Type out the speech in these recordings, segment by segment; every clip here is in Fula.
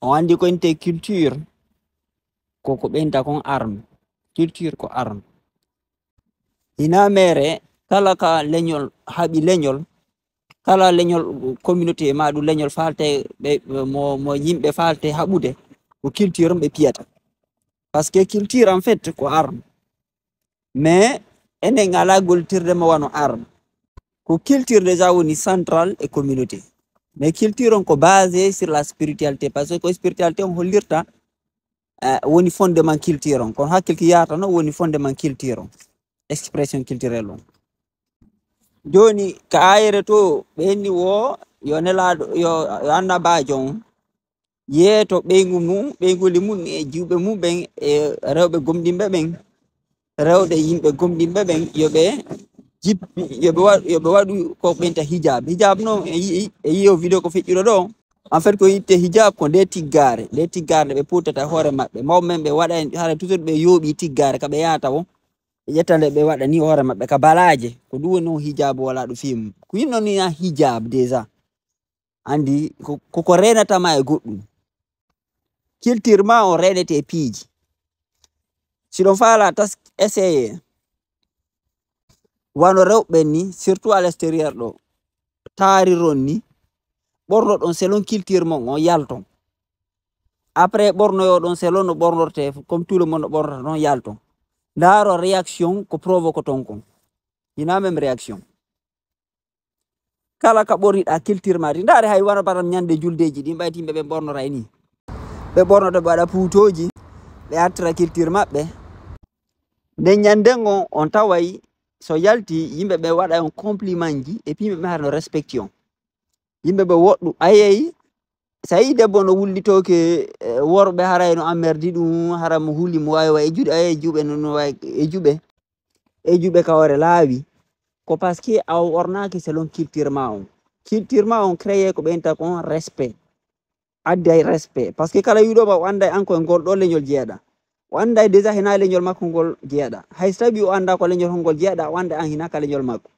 on andi ko inte culture ko ɓenta kon arme. Culture ko arme. Ina mere kala ka leñol haɓi leñol, kala leñol communauté maɗum leñol falte mo yimɓe falte haɓude ko culture ɓe piyata. Parce que culture en fait ko arme. Mais enen ala goltirde mo wano arme. Ko culture déjà woni central et communauté. Mais culture on ko basé sur la spiritualité. Parce que ko spiritualité on hollirta woni fondement culture on. Kon hakkil ki yata no woni fondement culture on. Expression culturelle on. Joni ka ayere to ɓenni wo yo nelaɗo yo annabajo on yeeto ɓeyguli mum e jiwɓe mum ɓen e rewɓe gomɗinɓe ɓen rewɓe yimɓe gomɗinɓe ɓen yoɓe waɗu ko ɓenta hijab. Hijab no e yiyo vidéo ko feƴƴuɗo ɗo en fait ko yitte hijab ko nde tiggare ɓe putata hoore maɓɓe mawɓe ɓe waɗa hara toujours ɓe yooɓi tiggare kaɓe yahata o ɓe ƴetta nde ɓe waɗa ni hoore maɓɓe ka balaje ko ɗum woni hijab wala ɗo film ko yinno ni na hijab déjà andi koko renatama e goɗɗum culture ma on renete piiji siɗon faala tas essayé wano rewɓe ni surtout à l'extérieur ɗo taariron ni ɓorno ɗon selon culture mon on yalton après ɓornoyo ɗon selon no ɓornorte comme tout le monde no ɓornota noon yalton ndaaro réaction ko provoque ton kon hina même réaction kala ka ɓoriɗa culture mati ndaare hay wano patam ñande juldeji ɗin ɓayti yimɓe ɓe ɓornora e ni ɓe ɓornoto ɓe waɗa puutoji ɓe artira culture maɓɓe nden ñanden on taway so yalti yimɓe ɓe waɗa on compliment ji et puis yimɓe ɓe harno respection yimɓe ɓe woɗɗu ayeyi sa yi debbo no wullitoke worɓe haray no ammerdi ɗum hara mo huuli mo wawi e juuɗe aye juuɓe no wawi e juuɓe kawre laawi ko parce que a ornaki selon culture ma on créé ko ɓenta kon respect adday respect parce que kala wiɗoma o anday an koye ngol ɗo leñol jeeɗa o anday déjà hina leñol makko ngol jeeɗa hay so tawi o anda ko leñol hongol jeeɗa o anda an hina ka leñol makko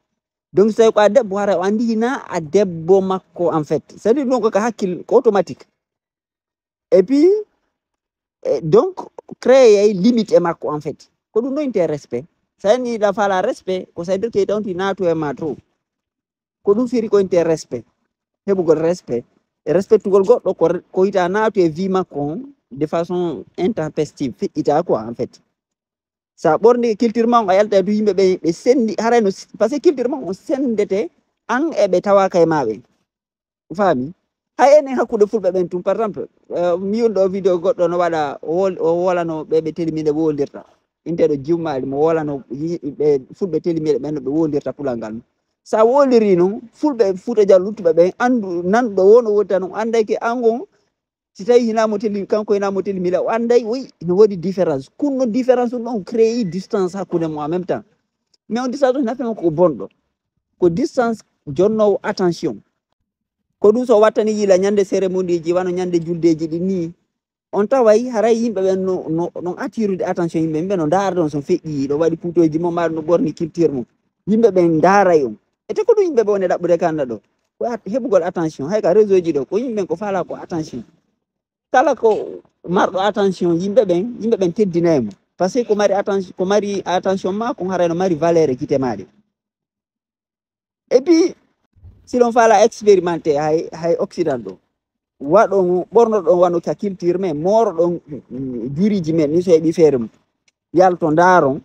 donc so tawi ko a debbo hara o andi hina a debbo makko en fait c'est à dire ɗum ko hakkille ko automatique et puis donc créé limite e makko en fait ko ɗum noyinte respect sa ni ɗa faala respect ko ça veut dire que tawti naatu e ma to ko ɗum firi ko inte respect heɓugol respect e respectugol goɗɗo ko yita naatu e vie makko on de façon intempestive feƴƴita quoi en fait sa ɓorni culture ma on a yalta to yimɓe ɓe sendi harayno par ce que culture ma on sendete an eɓe tawaka e maɓe faami hay enen hakkude fulɓe ɓen tum par exemple mi woni ɗo vidéo goɗɗo no waɗa o wolano ɓeɓe telimiɗe ɓe woldirta inteɗo jiwmaɗi mo wolano ɓe fulɓe telimiɗe ɓen no ɓe woldirta pulal ngal sa woliri noon fulɓe Fuuta Jallo luttuɓe ɓen andu nanɗo wono woddita noon anday ke an gon si tawi hinamo telimi kanko hinamo telimila o anday oui no waɗi différence kunno différence ɗum ɗon créé distance hakkude mo en même temps mais on distance ɗo nafen ko bonɗo ko distance jonnowo attention ko ɗum so wattani yiila ñande cérémonie ji wano ñande juldeji ɗi ni on taway haray yimɓe ɓen non attirude attention yimɓe no ndaara on so feƴƴi ɗo waɗi puutoji mum maɗa no ɓorni culture mum yimɓe ɓen ndaaray on ete ko ɗum yimɓe ɓe woni ɗaɓɓude kanda ɗo ko heɓugol attention hay ka réseau ji ɗo ko yimɓe ko faala ko attention kala ko marɗo attention yimɓe ɓen teddinaymo par ce que ko mari attention ma ko harayno mari valeur e guite maɗe et puis silon faala expérimenté hay occident ɗo waɗon ɓornoɗon wano ka culture men moroɗon juriji men ni so heeɓi feere mum yalto ndaaron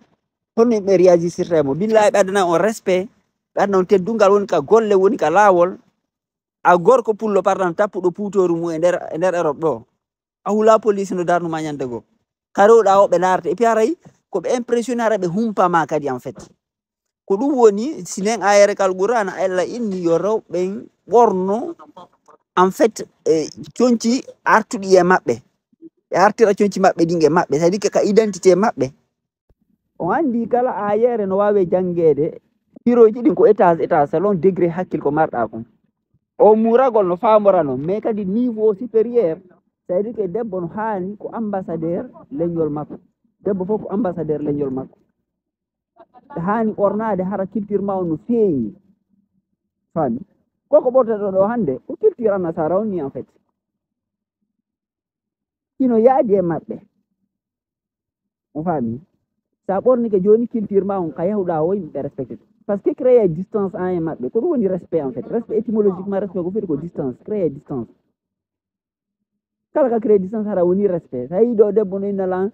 holno yimɓe réagissirta mo billahi ɓe addana on respect ɓe addana on teddungal woni ka golle woni ka laawol a gorko pullo par exemple tappuɗo puutoru mum e nder Europe ɗo a hula police no darnuma ñande goo ka rewɗa o ɓe laarata et puis haray koɓe impressionné hara ɓe humpama kadi en fait ko ɗum woni sinen ayere kal Qur'an Allah inni yo rewɓen ɓorno en fait conci artuɗi e maɓɓe ɓe artira conci maɓɓe ɗin e maɓɓe c'est à dire que ka identité maɓɓe on andi kala ayere no wawi jangede piroji ɗin ko étage selon degré hakkille ko marɗa kon o muragol no famorano mais kadi niveau supérieur c'est à dire que debbo no hani ko ambassadeur leñol makko debbo fof ko ambassadeur leñol makko ɓe hani ɓornade hara culture ma on no feewi fami koko ɓortoto ɗo hande ko culture annasara on ni en fait hino yaadi e maɓɓe on faami sa ɓorni ke joni culture ma on ka yahuɗa o yimɓe respecté par ce que créer distance en e maɓɓe ko ɗum woni respect en fait respect étymologiquement respect ko feti ko distance créer distance kala ka créer distance hara woni respect sa yi ɗo debbo no inna lan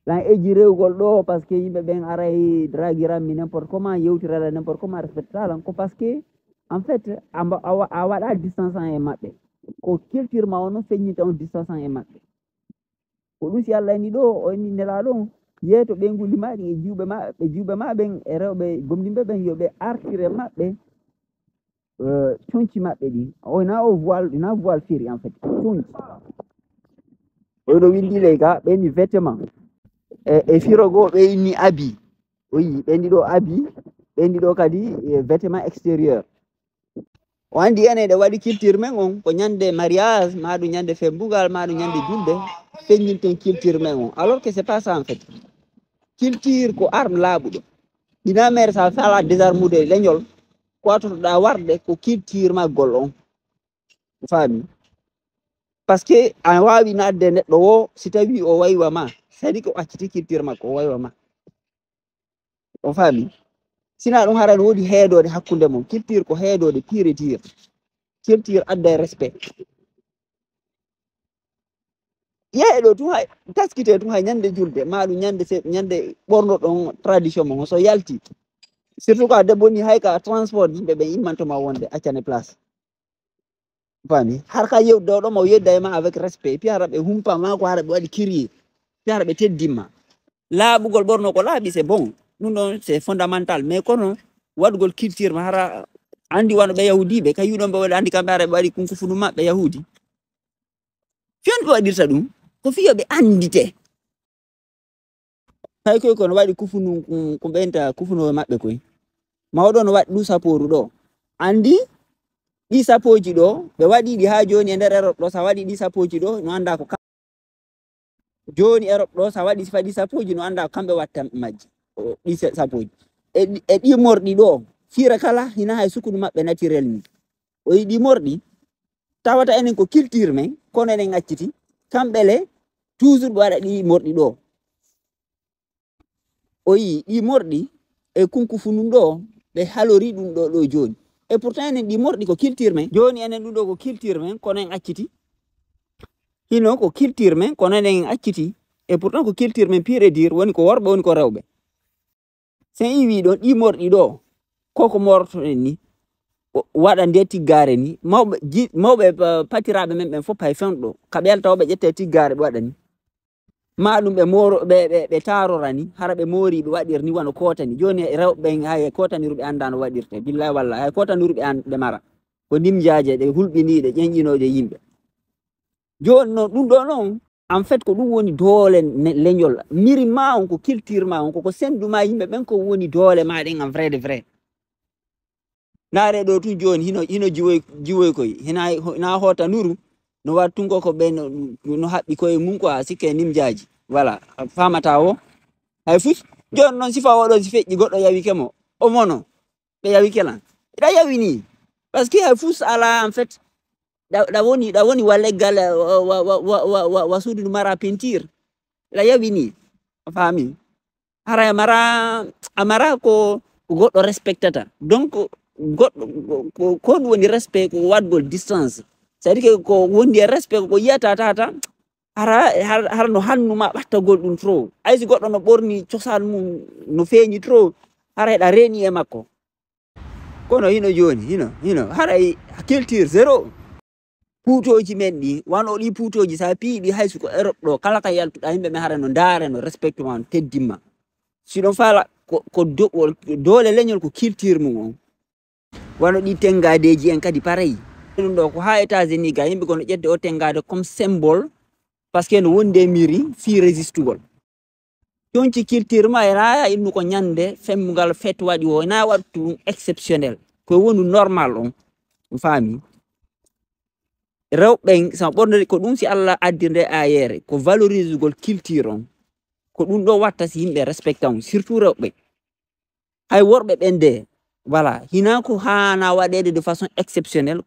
lan eji rewgol ɗo par ce que yimɓe ɓen aray draguiranmi n'importe comment yewtirala n'importe comment respectatalan ko par ce que en fait a waɗa distance en e maɓɓe ko culture ma ono feññita on distance en e maɓɓe ko ɗum si Allah ni ɗo o ni nelaɗo yeeto ɓe ngulli maɗi e juuɓe ma ɓen e rewɓe gomɗinɓe ɓen yoɓe artire maɓɓe conci maɓɓe ɗi oyna o voile firi en fait conci oɗo windi ley ka ɓenni vêtement e firogo ɓe inni abi o yi ɓenndi ɗo abi ɓenndi ɗo kadi vêtement extérieur o andi enen ɗe waɗi culture men on ko ñande mariage maɗum ñande fembugal maɗum ñande julde feññinten culture men on alors que c'est pas ça en fait culture ko arme laaɓuɗo ɗina mere sa fala désarmude leñol ko atotoɗa warde ko culture maggol on faami par ce que a wawi nadde neɗɗo wo si tawi o waywama sadi ko acciti culture makko o waywama on faami sina ɗum harani woodi heedode hakkunde mum culture ko heedode pure et dire culture adda respect yeehe ɗo tun hay taskite tun hay ñande julde maɗum ñande ɓorno ɗon tradition mo so yalti surtout ko a debbo ni hay ka transport yimɓe ɓe immantoma wonde accane place faami har ka yewde ɗo ɗoma o yedda e ma avec respect puis hara ɓe humpama ko hara ɓe waɗi crier puis hara ɓe teddimma laaɓugol ɓorno ko laaɓi c'est bon ɗum ɗon c'est fondamental mais kono waɗugol culture ma hara andi wano ɓe yahudiɓe kay yuɗon ɓe waɗi andi kamɓe hara ɓe waɗi kunkufunu maɓɓe yahudi fiyon ɓe waɗirta ɗum ko fiyo ɓe andite hay koy kono waɗi kufunu ko ɓenta kufunowe maɓɓe koy mawɗo no waɗi ɗum saporu ɗo andi ɗi sapoji ɗo ɓe waɗi ɗi ha joni e nder Europe ɗo sa waɗi ɗi sapoji ɗo no anda ko joni Europe ɗo sa waɗi faɗi sapoji no anda ko kamɓe watta majji ɗi sapoji e ɗi morɗi ɗo fira kala hina hay sukudu maɓɓe naturel ni o yi ɗi morɗi tawata enen ko culture men kono enen acciti kamɓe le toujours ɓe waɗa ɗi morɗi ɗo o yi ɗi morɗi e kunkufunum ɗo ɓe halori ɗum ɗo joni et pourtant enen ɗi morɗi ko culture men joni enen ɗum ɗo ko culture men kono en acciti hino ko culture men kono enen acciti et pourtant ko culture men pure et dire woni ko worɓe woni ko rewɓe sen iwi ɗon ɗi morɗi ɗo koko mortoɗen ni waɗa nde tiggare ni mawɓe patiraɓe men ɓen fof hay fenɗo ka ɓeltawoɓe ƴette tiggare ɓe waɗa ni maɗum ɓe tarora ni hara ɓe moori ɓe waɗir ni wano kotani joni rewɓe ɓen hay kotaniruɓe anda no waɗirte billahi wallah hay kotaniruɓe ɓe mara ko ndimjaje ɗe hulɓiniɗe ƴenƴinoje yimɓe joni noon ɗum ɗo noon en fait ko ɗum woni doole leñol miri ma on ko culture ma on koko sendu ma yimɓe ɓen ko woni doole maɗen en vrai de vrai naare ɗo tun joni hino jiwoy koy hina hoota nuru no wat tun koko ɓe no haɓɓi koye mum quoi sikke nimjaji voilà famata o hay fuf joni noon sifa oɗo si feƴƴi goɗɗo yawike mo o mono ɓe yawikelan ɗa yawini par ce que hay fuf ala en fait ɗa woni wa leggal wa suudu mara peinture ɗa yawini faami hara amara ko goɗɗo respectata donc goɗɗo ko ɗum woni respect ko waɗgol distance c'est à dire que ko wondi e respect ko yiyata tata hara no hannuma ɓattagol ɗum trop aysi goɗɗo no ɓorni cosaan mum no feeñi trop hara heɗa reeni e makko kono hino joni hino haray culture zéro puutoji men ɗi wano ɗi puutoji sa piiɗi hayso ko Europe ɗo kala ka yaltuɗa yimɓe men hara no ndaare no respect ma no teddimma siɗon faala ko doole leñol ko culture mum on wano ɗi tengadeji en kadi pareil ɗum ɗo ko ha États-Unis ga yimɓe kono ƴedde o tengade comme symbole par ce que no wonde miri fi résistugol ƴonci culture ma ena innu ko ñande femmugal fête waɗi o na waɗtu exceptionnel ko woni normal on faami rewɓen sama ɓornode ko ɗum si Allah addi nde ayere ko valorise gol culture on ko ɗum ɗo watta si yimɓe respecta on surtout rewɓe hay worɓe ɓen de voilà hina ko hana waɗede de façon exceptionnelle